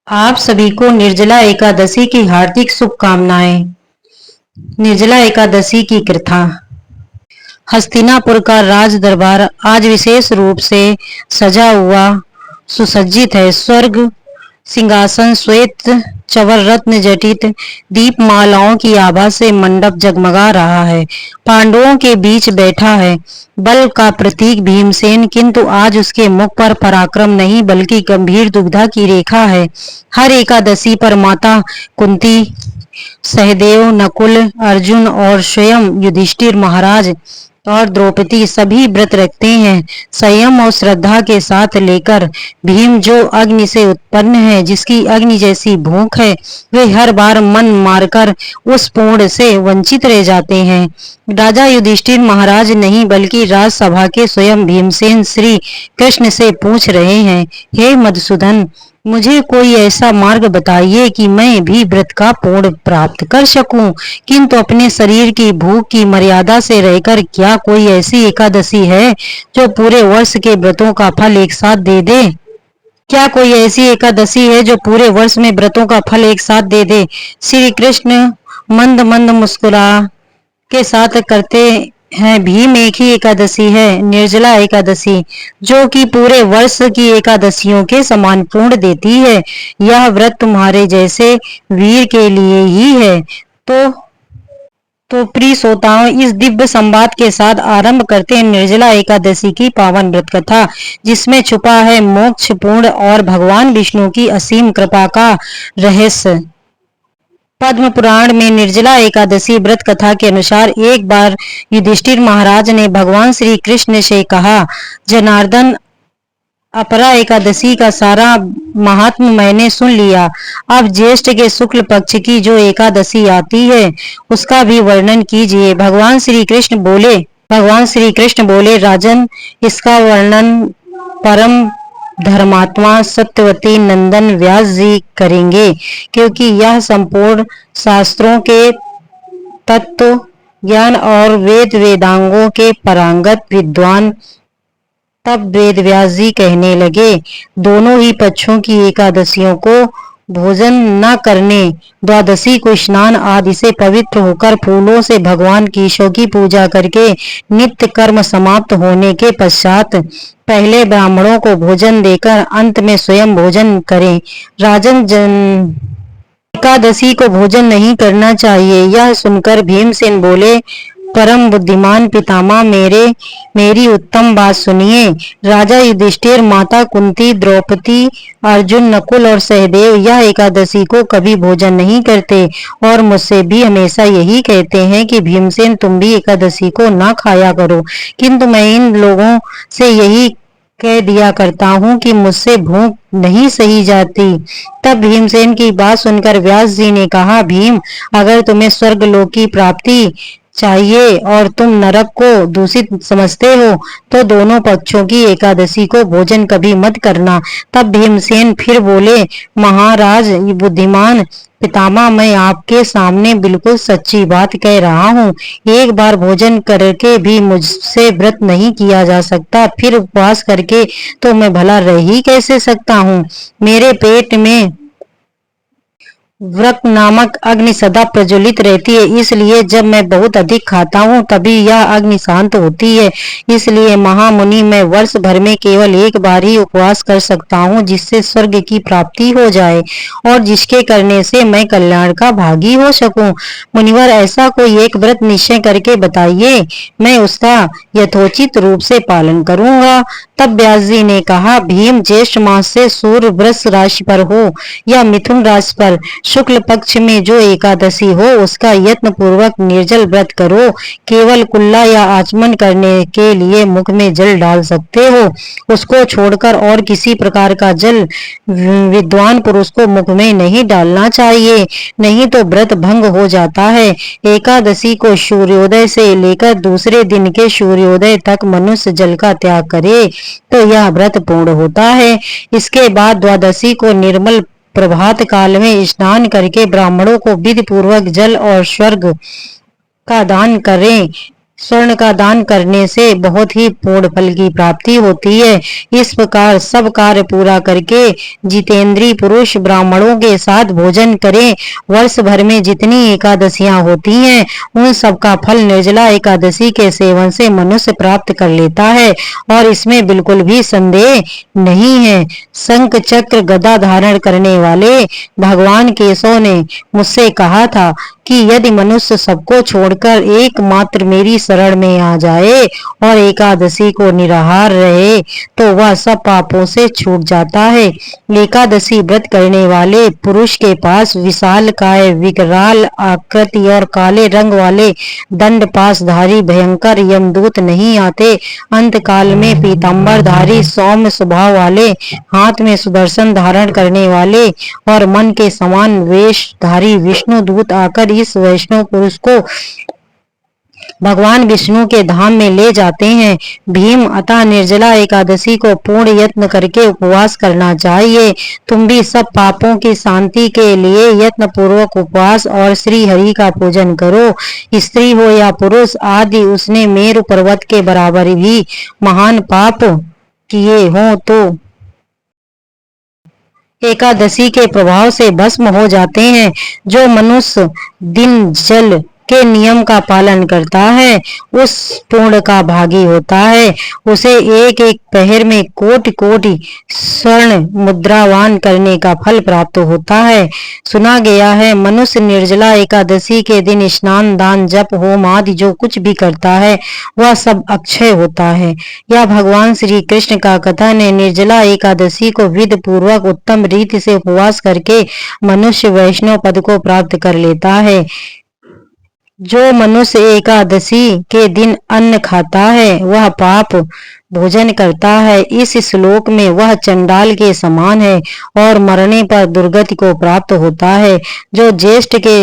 आप सभी को निर्जला एकादशी की हार्दिक शुभकामनाएं। निर्जला एकादशी की कथा। हस्तिनापुर का राज दरबार आज विशेष रूप से सजा हुआ सुसज्जित है। स्वर्ग सिंहासन श्वेत चवर रत्न जटित दीपमालाओं की आभा से मंडप जगमगा रहा है। पांडवों के बीच बैठा है बल का प्रतीक भीमसेन, किंतु आज उसके मुख पर पराक्रम नहीं बल्कि गंभीर दुविधा की रेखा है। हर एकादशी पर माता कुंती, सहदेव, नकुल, अर्जुन और स्वयं युधिष्ठिर महाराज और द्रौपदी सभी व्रत रखते हैं, संयम और श्रद्धा के साथ लेकर। भीम जो अग्नि से उत्पन्न है, जिसकी अग्नि जैसी भूख है, वे हर बार मन मारकर उस पूर्ण से वंचित रह जाते हैं। राजा युधिष्ठिर महाराज नहीं बल्कि राजसभा के स्वयं भीमसेन श्री कृष्ण से पूछ रहे हैं, हे मधुसूदन, मुझे कोई ऐसा मार्ग बताइए कि मैं भी व्रत का पूर्ण प्राप्त कर सकूं, किंतु अपने शरीर की भूख की मर्यादा से रहकर। क्या कोई ऐसी एकादशी है जो पूरे वर्ष के व्रतों का फल एक साथ दे दे? क्या कोई ऐसी एकादशी है जो पूरे वर्ष में व्रतों का फल एक साथ दे दे? श्री कृष्ण मंद मंद मुस्कुरा के साथ करते हैं, भीम एक ही एकादशी है, निर्जला एकादशी, जो कि पूरे वर्ष की एकादशियों के समान पूर्ण देती है। यह व्रत तुम्हारे जैसे वीर के लिए ही है। तो प्रिय श्रोताओं, इस दिव्य संवाद के साथ आरंभ करते हैं निर्जला एकादशी की पावन व्रत कथा, जिसमें छुपा है मोक्ष पूर्ण और भगवान विष्णु की असीम कृपा का रहस्य। पद्म पुराण में निर्जला एकादशी व्रत कथा के अनुसार एक बार युधिष्ठिर महाराज ने भगवान श्री कृष्ण से कहा, जनार्दन, अपरा एकादशी का सारा महात्म मैंने सुन लिया। अब ज्येष्ठ के शुक्ल पक्ष की जो एकादशी आती है उसका भी वर्णन कीजिए। भगवान श्री कृष्ण बोले, राजन, इसका वर्णन परम धर्मात्मा सत्यवती नंदन व्यास जी करेंगे, क्योंकि यह संपूर्ण शास्त्रों के तत्व ज्ञान और वेद वेदांगों के पारंगत विद्वान। तब वेद व्यास जी कहने लगे, दोनों ही पक्षों की एकादशियों को भोजन न करने, द्वादशी को स्नान आदि से पवित्र होकर फूलों से भगवान केशव की पूजा करके नित्य कर्म समाप्त होने के पश्चात पहले ब्राह्मणों को भोजन देकर अंत में स्वयं भोजन करें। राजन, एकादशी को भोजन नहीं करना चाहिए। यह सुनकर भीमसेन बोले, परम बुद्धिमान पितामह, मेरी उत्तम बात सुनिए। राजा युधिष्ठिर, माता कुंती, द्रौपदी, अर्जुन, नकुल और सहदेव यह एकादशी को कभी भोजन नहीं करते और मुझसे भी हमेशा यही कहते हैं कि भीमसेन, तुम भी एकादशी को ना खाया करो, किंतु मैं इन लोगों से यही कह दिया करता हूँ कि मुझसे भूख नहीं सही जाती। तब भीमसेन की बात सुनकर व्यास जी ने कहा, भीम, अगर तुम्हें स्वर्गलोक की प्राप्ति चाहिए और तुम नरक को दूषित समझते हो तो दोनों पक्षों की एकादशी को भोजन कभी मत करना। तब भीमसेन फिर बोले, महाराज बुद्धिमान पितामह, मैं आपके सामने बिल्कुल सच्ची बात कह रहा हूँ। एक बार भोजन करके भी मुझसे व्रत नहीं किया जा सकता, फिर उपवास करके तो मैं भला रह ही कैसे सकता हूँ। मेरे पेट में व्रत नामक अग्नि सदा प्रज्वलित रहती है, इसलिए जब मैं बहुत अधिक खाता हूँ तभी यह अग्नि शांत होती है। इसलिए महामुनि, मैं वर्ष भर में केवल एक बार ही उपवास कर सकता हूँ, जिससे स्वर्ग की प्राप्ति हो जाए और जिसके करने से मैं कल्याण का भागी हो सकूं। मुनिवर, ऐसा कोई एक व्रत निश्चय करके बताइए, मैं उसका यथोचित रूप से पालन करूंगा। तब व्यास जी ने कहा, भीम, ज्येष्ठ मास से सूर्य वृष राशि पर हो या मिथुन राशि पर शुक्ल पक्ष में जो एकादशी हो उसका यत्न पूर्वक निर्जल व्रत करो। केवल कुल्ला या आचमन करने के लिए मुख में जल डाल सकते हो, उसको छोड़कर और किसी प्रकार का जल विद्वान पुरुष को मुख में नहीं डालना चाहिए, नहीं तो व्रत भंग हो जाता है। एकादशी को सूर्योदय से लेकर दूसरे दिन के सूर्योदय तक मनुष्य जल का त्याग करे तो यह व्रत पूर्ण होता है। इसके बाद द्वादशी को निर्मल प्रभात काल में स्नान करके ब्राह्मणों को विधि पूर्वक जल और स्वर्ग का दान करें। स्वर्ण का दान करने से बहुत ही पूर्ण फल की प्राप्ति होती है। इस प्रकार सब कार्य पूरा करके जितेंद्रीय पुरुष ब्राह्मणों के साथ भोजन करें। वर्ष भर में जितनी एकादशियां होती हैं उन सब का फल निर्जला एकादशी के सेवन से मनुष्य प्राप्त कर लेता है और इसमें बिल्कुल भी संदेह नहीं है। शंख चक्र गदा धारण करने वाले भगवान केशव ने मुझसे कहा था कि यदि मनुष्य सबको छोड़कर एकमात्र मेरी शरण में आ जाए और एकादशी को निराहार रहे तो वह सब पापों से छूट जाता है। एकादशी व्रत करने वाले पुरुष के पास विशाल काय, विकराल आकृति और काले रंग वाले दंड पासधारी भयंकर यमदूत नहीं आते। अंत काल में पीताम्बरधारी सौम्य स्वभाव वाले, हाथ में सुदर्शन धारण करने वाले और मन के समान वेशधारी विष्णु दूत आकर इस वैष्णव पुरुष को भगवान विष्णु के धाम में ले जाते हैं। भीम, अतः निर्जला एकादशी को पूर्ण यत्न करके उपवास करना चाहिए। तुम भी सब पापों की शांति के लिए यत्न पूर्वक उपवास और श्री हरि का पूजन करो। स्त्री हो या पुरुष आदि उसने मेरु पर्वत के बराबर भी महान पाप किए हों तो एकादशी के प्रभाव से भस्म हो जाते हैं। जो मनुष्य दिन जल के नियम का पालन करता है उस पुण्य का भागी होता है। उसे एक एक पहर में कोटि कोटि स्वर्ण मुद्रावान करने का फल प्राप्त होता है। सुना गया है मनुष्य निर्जला एकादशी के दिन स्नान, दान, जप, होम आदि जो कुछ भी करता है वह सब अक्षय होता है। यह भगवान श्री कृष्ण का कथन है। निर्जला एकादशी को विधि पूर्वक उत्तम रीति से उपवास करके मनुष्य वैष्णव पद को प्राप्त कर लेता है। जो मनुष्य एकादशी के दिन अन्न खाता है वह पाप भोजन करता है। इस श्लोक में वह चंडाल के समान है और मरने पर दुर्गति को प्राप्त होता है। जो ज्येष्ठ के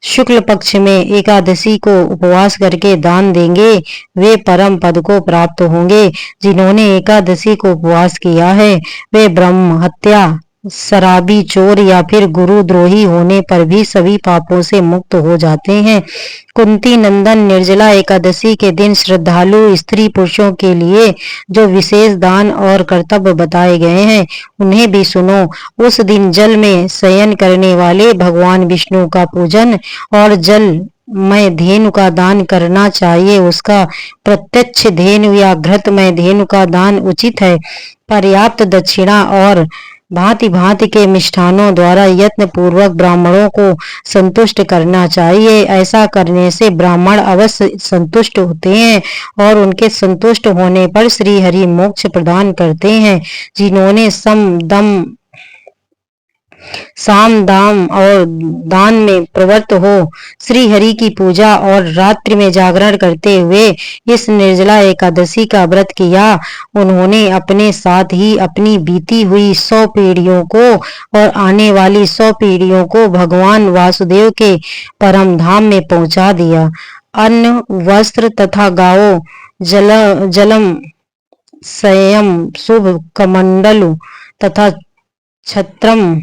शुक्ल पक्ष में एकादशी को उपवास करके दान देंगे वे परम पद को प्राप्त होंगे। जिन्होंने एकादशी को उपवास किया है वे ब्रह्म हत्या, शराबी, चोर या फिर गुरुद्रोही होने पर भी सभी पापों से मुक्त हो जाते हैं। कुंती नंदन, निर्जला एकादशी के दिन श्रद्धालु स्त्री पुरुषों के लिए जो विशेष दान और कर्तव्य बताए गए हैं उन्हें भी सुनो। उस दिन जल में शयन करने वाले भगवान विष्णु का पूजन और जल में धेनु का दान करना चाहिए। उसका प्रत्यक्ष धेनु या घृतमय धेनु का दान उचित है। पर्याप्त दक्षिणा और भांति भांति के मिष्ठानों द्वारा यत्न पूर्वक ब्राह्मणों को संतुष्ट करना चाहिए। ऐसा करने से ब्राह्मण अवश्य संतुष्ट होते हैं और उनके संतुष्ट होने पर श्री हरि मोक्ष प्रदान करते हैं। जिन्होंने साम दाम और दान में प्रवृत्त हो श्री हरि की पूजा और रात्रि में जागरण करते हुए इस निर्जला एकादशी का व्रत किया उन्होंने अपने साथ ही अपनी बीती हुई 100 पीढ़ियों को और आने वाली 100 पीढ़ियों को भगवान वासुदेव के परम धाम में पहुंचा दिया। अन्न, वस्त्र तथा गावों, जलम, संयम, शुभ कमंडलु तथा छत्रम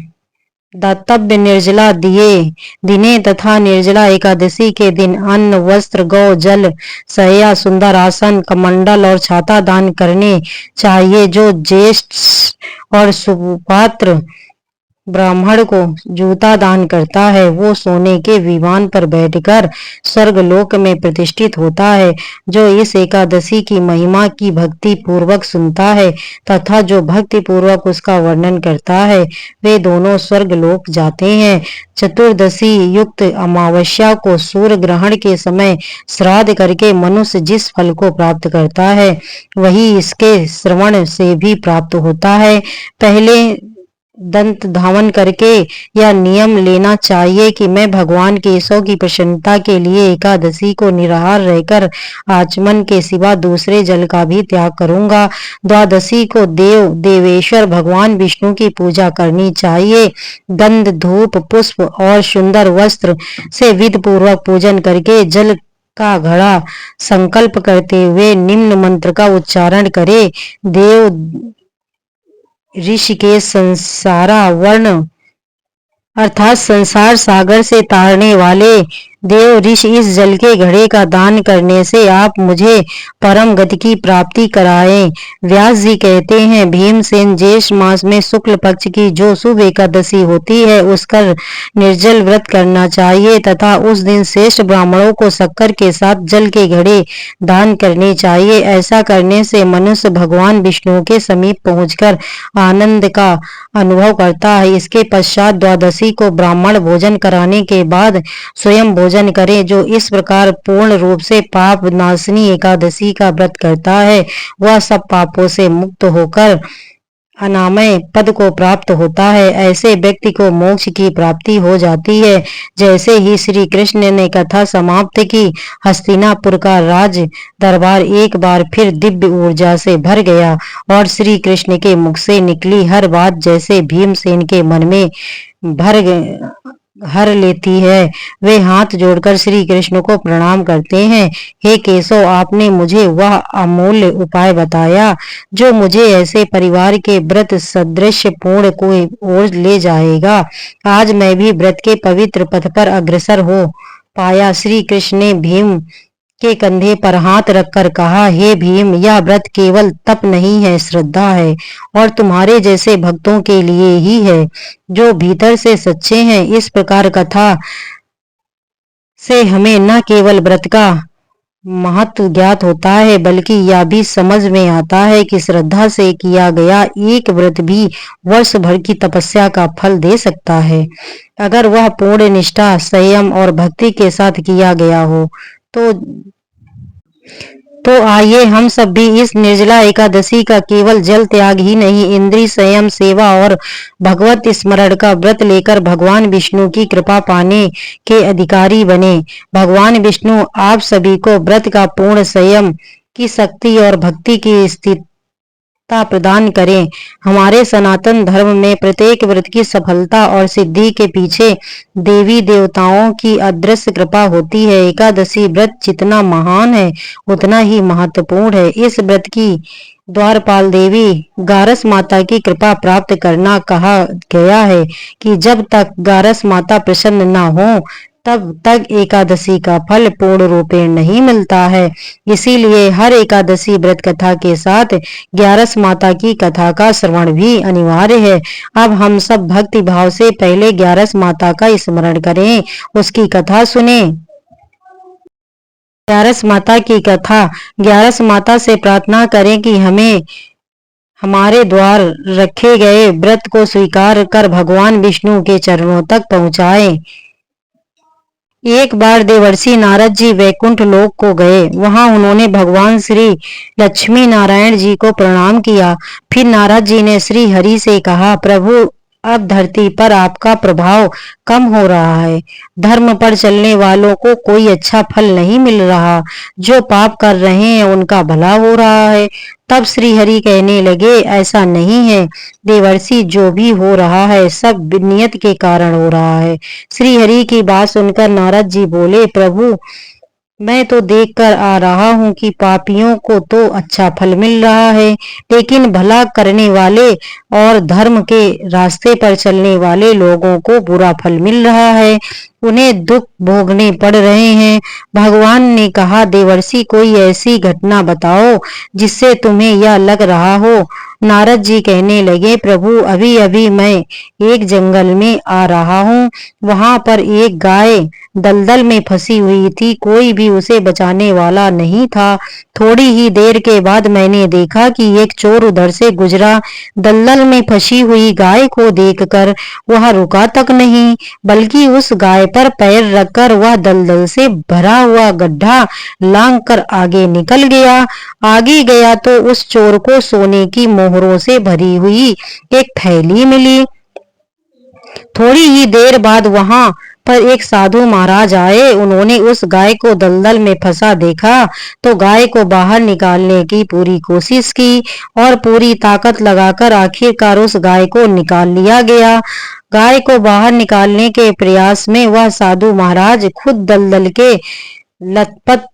दातव्य निर्जला दिने तथा निर्जला एकादशी के दिन अन्न, वस्त्र, गौ, जल, शय्या, सुंदर आसन, कमंडल और छाता दान करने चाहिए। जो ज्येष्ठ और सुपात्र ब्राह्मण को जूता दान करता है वो सोने के विमान पर बैठकर स्वर्गलोक में प्रतिष्ठित होता है। जो इस एकादशी की महिमा की भक्ति पूर्वक सुनता है तथा जो भक्ति पूर्वक उसका वर्णन करता है वे दोनों स्वर्गलोक जाते हैं। चतुर्दशी युक्त अमावस्या को सूर्य ग्रहण के समय श्राद्ध करके मनुष्य जिस फल को प्राप्त करता है वही इसके श्रवण से भी प्राप्त होता है। पहले दंत धावन करके यह नियम लेना चाहिए कि मैं भगवान केशव की प्रसन्नता के लिए एकादशी को निराहार रहकर आचमन के सिवा दूसरे जल का भी त्याग करूंगा। द्वादशी को देवेश्वर भगवान विष्णु की पूजा करनी चाहिए। गंध, धूप, पुष्प और सुंदर वस्त्र से विधि पूर्वक पूजन करके जल का घड़ा संकल्प करते हुए निम्न मंत्र का उच्चारण करे। देव ऋषिकेश संसारा वर्ण अर्थात संसार सागर से तारने वाले देव ऋषि, इस जल के घड़े का दान करने से आप मुझे परम गति की प्राप्ति कराएं। व्यास जी कहते हैं, भीमसेन, ज्येष्ठ मास में शुक्ल पक्ष की जो शुभ एकादशी होती है उसका निर्जल व्रत करना चाहिए तथा उस दिन श्रेष्ठ ब्राह्मणों को शक्कर के साथ जल के घड़े दान करने चाहिए। ऐसा करने से मनुष्य भगवान विष्णु के समीप पहुंचकर आनंद का अनुभव करता है। इसके पश्चात द्वादशी को ब्राह्मण भोजन कराने के बाद स्वयं भोजन करें। जो इस प्रकार पूर्ण रूप से पाप नाशनी एकादशी का व्रत करता है वह सब पापों से मुक्त होकर अनामय पद को प्राप्त होता है। ऐसे व्यक्ति को मोक्ष की प्राप्ति हो जाती है। जैसे ही श्री कृष्ण ने कथा समाप्त की, हस्तिनापुर का राज दरबार एक बार फिर दिव्य ऊर्जा से भर गया और श्री कृष्ण के मुख से निकली हर बात जैसे भीमसेन के मन में भर हर लेती है। वे हाथ जोड़कर श्री कृष्ण को प्रणाम करते हैं। हे केशव, आपने मुझे वह अमूल्य उपाय बताया जो मुझे ऐसे परिवार के व्रत सदृश पूर्ण को ओर ले जाएगा। आज मैं भी व्रत के पवित्र पथ पर अग्रसर हो पाया। श्री कृष्ण ने भीम के कंधे पर हाथ रखकर कहा, हे भीम, यह व्रत केवल तप नहीं है, श्रद्धा है और तुम्हारे जैसे भक्तों के लिए ही है जो भीतर से सच्चे हैं। इस प्रकार कथा से हमें न केवल व्रत का महत्व ज्ञात होता है बल्कि यह भी समझ में आता है कि श्रद्धा से किया गया एक व्रत भी वर्ष भर की तपस्या का फल दे सकता है, अगर वह पूर्ण निष्ठा, संयम और भक्ति के साथ किया गया हो। तो आइए हम सब भी इस निर्जला एकादशी का केवल जल त्याग ही नहीं, इंद्रिय संयम, सेवा और भगवत स्मरण का व्रत लेकर भगवान विष्णु की कृपा पाने के अधिकारी बने। भगवान विष्णु आप सभी को व्रत का पूर्ण संयम की शक्ति और भक्ति की स्थिति प्रदान करें। हमारे सनातन धर्म में प्रत्येक व्रत की सफलता और सिद्धि के पीछे देवी देवताओं की अदृश्य कृपा होती है। एकादशी व्रत जितना महान है उतना ही महत्वपूर्ण है। इस व्रत की द्वारपाल देवी गारस माता की कृपा प्राप्त करना कहा गया है कि जब तक गारस माता प्रसन्न न हो तब तक एकादशी का फल पूर्ण रूपेण नहीं मिलता है। इसीलिए हर एकादशी व्रत कथा के साथ ग्यारस माता की कथा का श्रवण भी अनिवार्य है। अब हम सब भक्ति भाव से पहले ग्यारस माता का स्मरण करें, उसकी कथा सुने। ग्यारस माता की कथा। ग्यारस माता से प्रार्थना करें कि हमें हमारे द्वार रखे गए व्रत को स्वीकार कर भगवान विष्णु के चरणों तक पहुँचाए। एक बार देवर्षि नारद जी वैकुंठ लोक को गए। वहां उन्होंने भगवान श्री लक्ष्मी नारायण जी को प्रणाम किया। फिर नारद जी ने श्री हरि से कहा, प्रभु, अब धरती पर आपका प्रभाव कम हो रहा है। धर्म पर चलने वालों को कोई अच्छा फल नहीं मिल रहा। जो पाप कर रहे हैं उनका भला हो रहा है। तब श्री हरि कहने लगे, ऐसा नहीं है देवर्षि, जो भी हो रहा है सब नियत के कारण हो रहा है। श्री हरि की बात सुनकर नारद जी बोले, प्रभु, मैं तो देखकर आ रहा हूँ कि पापियों को तो अच्छा फल मिल रहा है, लेकिन भला करने वाले और धर्म के रास्ते पर चलने वाले लोगों को बुरा फल मिल रहा है, उन्हें दुख भोगने पड़ रहे हैं। भगवान ने कहा, देवर्षि, कोई ऐसी घटना बताओ जिससे तुम्हें यह लग रहा हो। नारद जी कहने लगे, प्रभु, अभी अभी मैं एक जंगल में आ रहा हूँ। वहां पर एक गाय दलदल में फंसी हुई थी। कोई भी उसे बचाने वाला नहीं था। थोड़ी ही देर के बाद मैंने देखा कि एक चोर उधर से गुजरा। दलदल में फंसी हुई गाय को देखकर वह रुका तक नहीं, बल्कि उस गाय पर पैर रखकर वह दलदल से भरा हुआ गड्ढा लांघकर आगे निकल गया। आगे गया तो उस चोर को सोने की मोहरों से भरी हुई एक थैली मिली। थोड़ी ही देर बाद वहां पर एक साधु महाराज आए। उन्होंने उस गाय को दलदल में फंसा देखा तो गाय को बाहर निकालने की पूरी कोशिश की और पूरी ताकत लगाकर आखिरकार उस गाय को निकाल लिया गया। गाय को बाहर निकालने के प्रयास में वह साधु महाराज खुद दलदल के लथपथ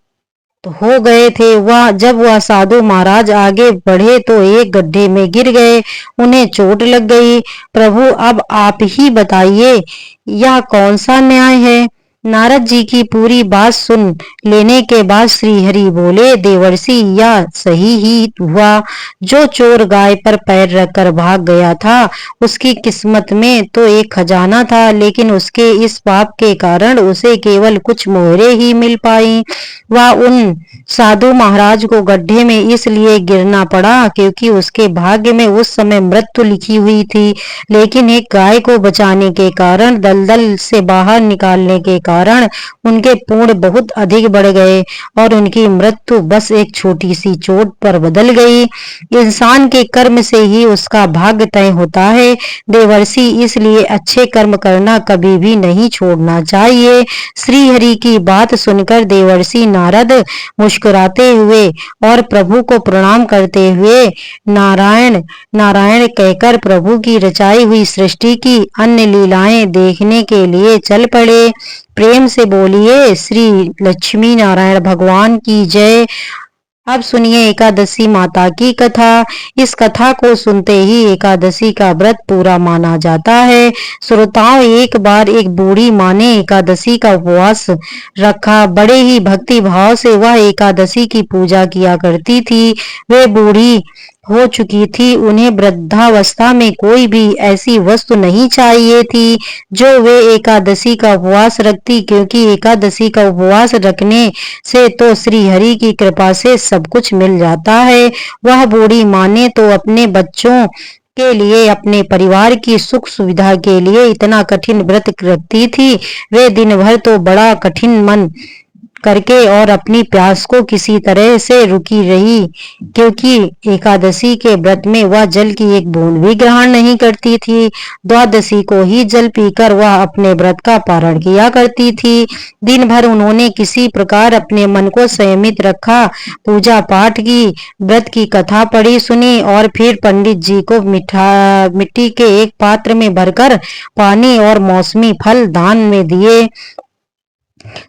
हो गए थे। वह साधु महाराज आगे बढ़े तो एक गड्ढे में गिर गए। उन्हें चोट लग गई। प्रभु, अब आप ही बताइए, यह कौन सा न्याय है। नारद जी की पूरी बात सुन लेने के बाद श्री हरि बोले, देवर्षि यह सही ही हुआ। जो चोर गाय पर पैर रखकर भाग गया था उसकी किस्मत में तो एक खजाना था, लेकिन उसके इस पाप के कारण उसे केवल कुछ मोहरे ही मिल पाई। वह उन साधु महाराज को गड्ढे में इसलिए गिरना पड़ा क्योंकि उसके भाग्य में उस समय मृत्यु लिखी हुई थी, लेकिन एक गाय को बचाने के कारण, दलदल से बाहर निकालने के कारण उनके पुण्य बहुत अधिक बढ़ गए और उनकी मृत्यु बस एक छोटी सी चोट पर बदल गई। इंसान के कर्म से ही उसका भाग्य तय होता है देवर्षि, इसलिए अच्छे कर्म करना कभी भी नहीं छोड़ना चाहिए। श्री हरि की बात सुनकर देवर्षि नारद मुस्कुराते हुए और प्रभु को प्रणाम करते हुए नारायण नारायण कहकर प्रभु की रचाई हुई सृष्टि की अन्य लीलाएं देखने के लिए चल पड़े। प्रेम से बोलिए श्री लक्ष्मी नारायण भगवान की जय। अब सुनिए एकादशी माता की कथा। इस कथा को सुनते ही एकादशी का व्रत पूरा माना जाता है। श्रोताओं, एक बार एक बूढ़ी माँ ने एकादशी का उपवास रखा। बड़े ही भक्ति भाव से वह एकादशी की पूजा किया करती थी। वे बूढ़ी हो चुकी थी, उन्हें वृद्धावस्था में कोई भी ऐसी वस्तु नहीं चाहिए थी जो वे एकादशी का उपवास रखती, क्योंकि एकादशी का उपवास रखने से तो श्री हरि की कृपा से सब कुछ मिल जाता है। वह बूढ़ी माँ ने तो अपने बच्चों के लिए, अपने परिवार की सुख सुविधा के लिए इतना कठिन व्रत रखती थी। वे दिन भर तो बड़ा कठिन मन करके और अपनी प्यास को किसी तरह से रुकी रही, क्योंकि एकादशी के व्रत में वह जल की एक बूंद भी ग्रहण नहीं करती थी। द्वादशी को ही जल पीकर वह अपने व्रत का पारण किया करती थी। दिन भर उन्होंने किसी प्रकार अपने मन को संयमित रखा, पूजा पाठ की, व्रत की कथा पढ़ी सुनी और फिर पंडित जी को मिट्टी के एक पात्र में भरकर पानी और मौसमी फल दान में दिए।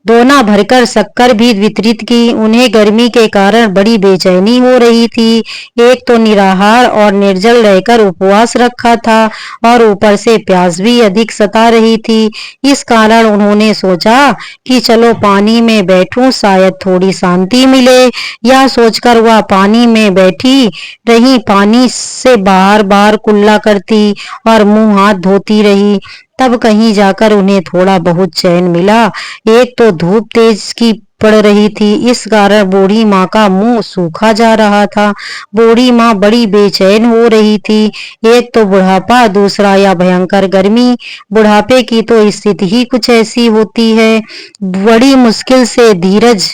दोना भरकर शक्कर भी वितरित की। उन्हें गर्मी के कारण बड़ी बेचैनी हो रही थी। एक तो निराहार और निर्जल रहकर उपवास रखा था और ऊपर से प्यास भी अधिक सता रही थी। इस कारण उन्होंने सोचा कि चलो पानी में बैठूं, शायद थोड़ी शांति मिले। यह सोचकर वह पानी में बैठी रही, पानी से बार बार कुल्ला करती और मुंह हाथ धोती रही। तब कहीं जाकर उन्हें थोड़ा बहुत चैन मिला। एक तो धूप तेज की पड़ रही थी, इस कारण बूढ़ी माँ का मुंह सूखा जा रहा था। बूढ़ी माँ बड़ी बेचैन हो रही थी। एक तो बुढ़ापा, दूसरा यह भयंकर गर्मी। बुढ़ापे की तो स्थिति ही कुछ ऐसी होती है, बड़ी मुश्किल से धीरज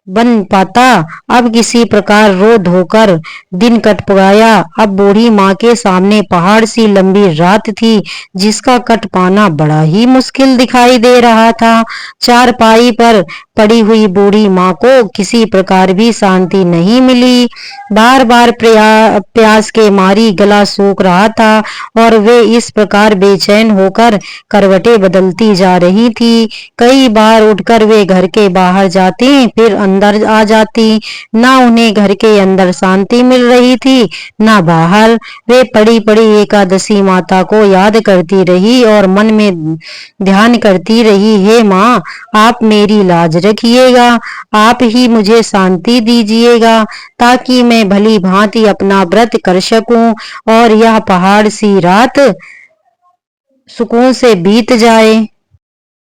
बन पाता। अब किसी प्रकार रो धोकर दिन कट गया। अब बूढ़ी माँ के सामने पहाड़ सी लंबी रात थी, जिसका कट पाना बड़ा ही मुश्किल दिखाई दे रहा था। चारपाई पर पड़ी हुई बूढ़ी माँ को किसी प्रकार भी शांति नहीं मिली। बार बार प्यास के मारी गला सूख रहा था और वे इस प्रकार बेचैन होकर करवटें बदलती जा रही थी। कई बार उठकर वे घर के बाहर जाती, फिर अंदर आ जाती। ना उन्हें घर के अंदर शांति मिल रही थी, ना बाहर। वे पड़ी पड़ी एकादशी माता को याद करती रही और मन में ध्यान करती रही, हे माँ, आप मेरी लाज रखिएगा, आप ही मुझे शांति दीजिएगा, ताकि मैं भली भांति अपना व्रत कर सकूं और यह पहाड़ सी रात सुकून से बीत जाए।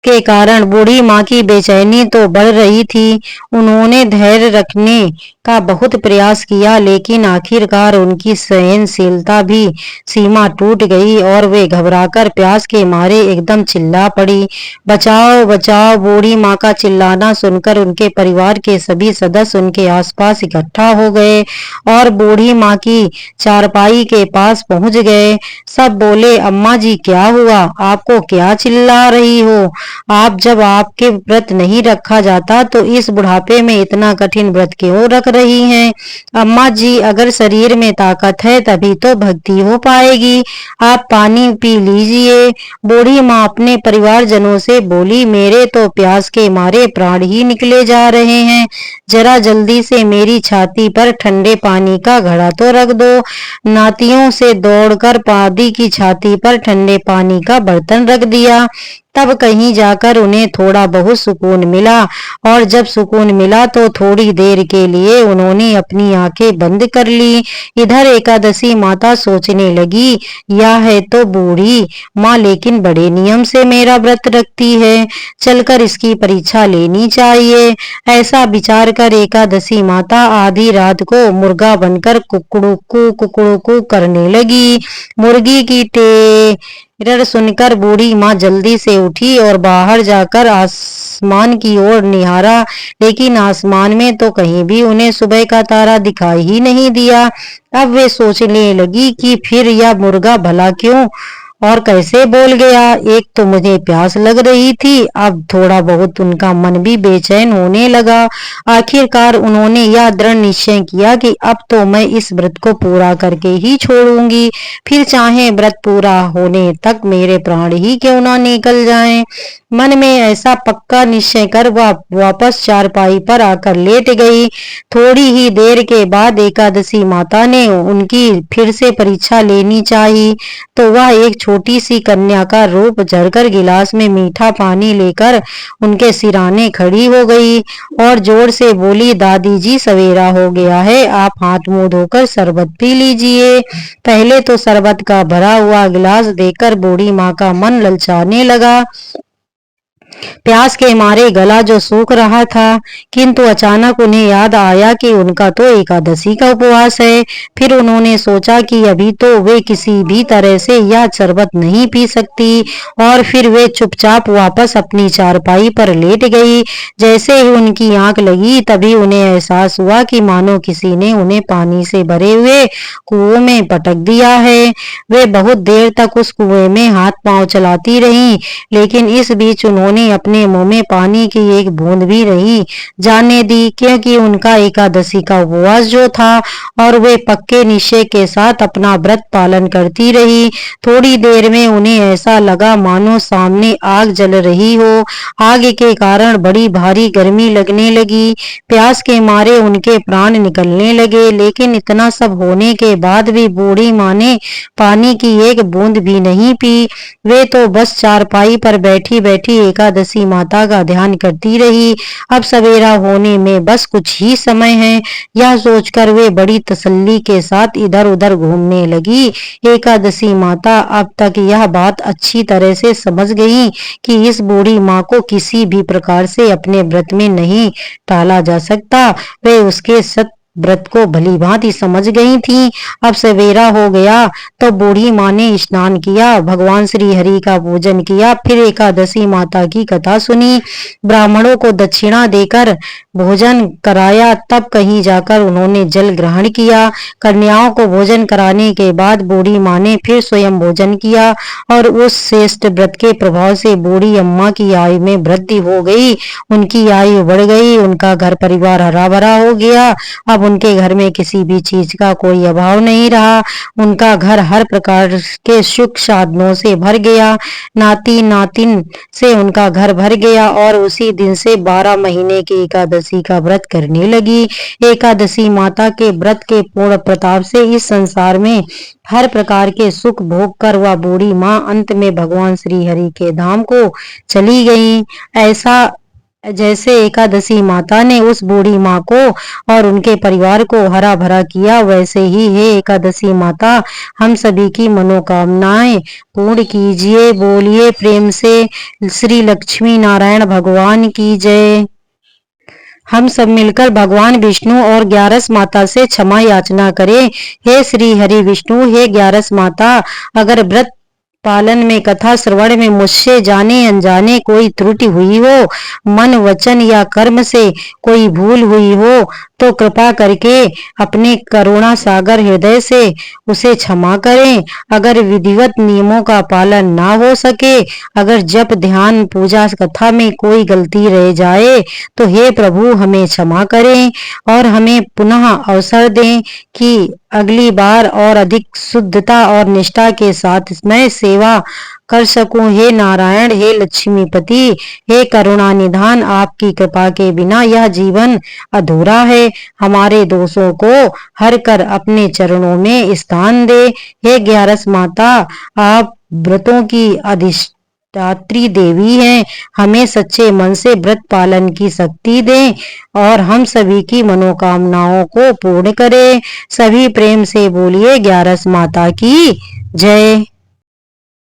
के कारण बूढ़ी माँ की बेचैनी तो बढ़ रही थी। उन्होंने धैर्य रखने का बहुत प्रयास किया, लेकिन आखिरकार उनकी सहनशीलता भी सीमा टूट गई और वे घबराकर प्यास के मारे एकदम चिल्ला पड़ी। बचाओ बचाओ। बूढ़ी माँ का चिल्लाना सुनकर उनके परिवार के सभी सदस्य उनके आसपास इकट्ठा हो गए और बूढ़ी माँ की चारपाई के पास पहुंच गए। सब बोले, अम्मा जी, क्या हुआ? आपको क्या चिल्ला रही हो? आप जब आपके व्रत नहीं रखा जाता तो इस बुढ़ापे में इतना कठिन व्रत क्यों रख रही हैं? अम्मा जी, अगर शरीर में ताकत है तभी तो भक्ति हो पाएगी। आप पानी पी लीजिए। बूढ़ी माँ अपने परिवारजनों से बोली, मेरे तो प्यास के मारे प्राण ही निकले जा रहे हैं। जरा जल्दी से मेरी छाती पर ठंडे पानी का घड़ा तो रख दो। नातियों से दौड़कर पादी की छाती पर ठंडे पानी का बर्तन रख दिया। तब कहीं जाकर उन्हें थोड़ा बहुत सुकून मिला। और जब सुकून मिला तो थोड़ी देर के लिए उन्होंने अपनी आंखें बंद कर ली। इधर एकादशी माता सोचने लगी, यह है तो बूढ़ी माँ, लेकिन बड़े नियम से मेरा व्रत रखती है, चलकर इसकी परीक्षा लेनी चाहिए। ऐसा विचार कर एकादशी माता आधी रात को मुर्गा बनकर कुकड़ू करने लगी। मुर्गी की टेरर सुनकर बूढ़ी माँ जल्दी से उठी और बाहर जाकर आसमान की ओर निहारा, लेकिन आसमान में तो कहीं भी उन्हें सुबह का तारा दिखाई ही नहीं दिया। अब वे सोचने लगी कि फिर यह मुर्गा भला क्यों और कैसे बोल गया। एक तो मुझे प्यास लग रही थी, अब थोड़ा बहुत उनका मन भी बेचैन होने लगा। आखिरकार उन्होंने यह दृढ़ निश्चय किया कि अब तो मैं इस व्रत को पूरा करके ही छोड़ूंगी, फिर चाहे व्रत पूरा होने तक मेरे प्राण ही क्यों ना निकल जाएं। मन में ऐसा पक्का निश्चय कर वह वापस चारपाई पर आकर लेट गई। थोड़ी ही देर के बाद एकादशी माता ने उनकी फिर से परीक्षा लेनी चाहिए, तो वह एक छोटी सी कन्या का रूप झरकर गिलास में मीठा पानी लेकर उनके सिराने खड़ी हो गई और जोर से बोली, दादी जी सवेरा हो गया है, आप हाथ मुंह धोकर शरबत पी लीजिए। पहले तो शरबत का भरा हुआ गिलास देखकर बूढ़ी माँ का मन ललचाने लगा। प्यास के मारे गला जो सूख रहा था, किंतु अचानक उन्हें याद आया कि उनका तो एकादशी का उपवास है। फिर उन्होंने सोचा कि अभी तो वे किसी भी तरह से यह शरबत नहीं पी सकती, और फिर वे चुपचाप वापस अपनी चारपाई पर लेट गई। जैसे ही उनकी आंख लगी तभी उन्हें एहसास हुआ कि मानो किसी ने उन्हें पानी से भरे हुए कुएं में पटक दिया है। वे बहुत देर तक उस कुएं में हाथ पांव चलाती रहीं, लेकिन इस बीच उन्होंने अपने मुंह में पानी की एक बूंद भी नहीं जाने दी, क्योंकि उनका एकादशी का उपवास जो था, और वे पक्के निश्चय के साथ अपना व्रत पालन करती रही। थोड़ी देर में उन्हें ऐसा लगा मानो सामने आग जल रही हो। आग के कारण बड़ी भारी गर्मी लगने लगी। प्यास के मारे उनके प्राण निकलने लगे, लेकिन इतना सब होने के बाद भी बूढ़ी माँ ने पानी की एक बूंद भी नहीं पी। वे तो बस चारपाई पर बैठी बैठी एकादशी माता का ध्यान करती रही। अब सवेरा होने में बस कुछ ही समय है, यह सोचकर वे बड़ी तसल्ली के साथ इधर उधर घूमने लगी। एकादशी माता अब तक यह बात अच्छी तरह से समझ गई कि इस बूढ़ी माँ को किसी भी प्रकार से अपने व्रत में नहीं टाला जा सकता। वे उसके सत व्रत को भली भांति समझ गई थी। अब सवेरा हो गया तो बूढ़ी माँ ने स्नान किया, भगवान श्री हरि का पूजन किया, फिर एकादशी माता की कथा सुनी, ब्राह्मणों को दक्षिणा देकर भोजन कराया, तब कहीं जाकर उन्होंने जल ग्रहण किया। कन्याओं को भोजन कराने के बाद बूढ़ी माँ ने फिर स्वयं भोजन किया, और उस श्रेष्ठ व्रत के प्रभाव से बूढ़ी अम्मा की आयु में वृद्धि हो गई, उनकी आयु बढ़ गई, उनका घर परिवार हरा भरा हो गया। अब उनके घर में किसी भी चीज का कोई अभाव नहीं रहा। उनका घर हर प्रकार के सुख साधनों से भर गया। नाती नातिन से उनका घर भर गया, और उसी दिन से 12 महीने की एकादशी का व्रत करने लगी। एकादशी माता के व्रत के पूर्ण प्रताप से इस संसार में हर प्रकार के सुख भोग कर वह बूढ़ी माँ अंत में भगवान श्री हरि के धाम को चली गई। ऐसा जैसे एकादशी माता ने उस बूढ़ी माँ को और उनके परिवार को हरा भरा किया, वैसे ही हे एकादशी माता हम सभी की मनोकामनाएं पूर्ण कीजिए। बोलिए प्रेम से श्री लक्ष्मी नारायण भगवान की जय। हम सब मिलकर भगवान विष्णु और ग्यारस माता से क्षमा याचना करें। हे श्री हरि विष्णु, हे ग्यारस माता, अगर व्रत पालन में, कथा श्रवण में मुझसे जाने अनजाने कोई त्रुटि हुई हो, मन वचन या कर्म से कोई भूल हुई हो, तो कृपा करके अपने करुणा सागर हृदय से उसे क्षमा करें। अगर विधिवत नियमों का पालन ना हो सके, अगर जप ध्यान पूजा कथा में कोई गलती रह जाए, तो हे प्रभु हमें क्षमा करें और हमें पुनः अवसर दें कि अगली बार और अधिक शुद्धता और निष्ठा के साथ मैं सेवा कर सकूं। हे नारायण, हे लक्ष्मीपति, हे करुणा निधान, आपकी कृपा के बिना यह जीवन अधूरा है। हमारे दोषों को हर कर अपने चरणों में स्थान दे। हे ग्यारस माता, आप व्रतों की दात्री देवी हैं, हमें सच्चे मन से व्रत पालन की शक्ति दें और हम सभी की मनोकामनाओं को पूर्ण करें। सभी प्रेम से बोलिए ग्यारस माता की जय।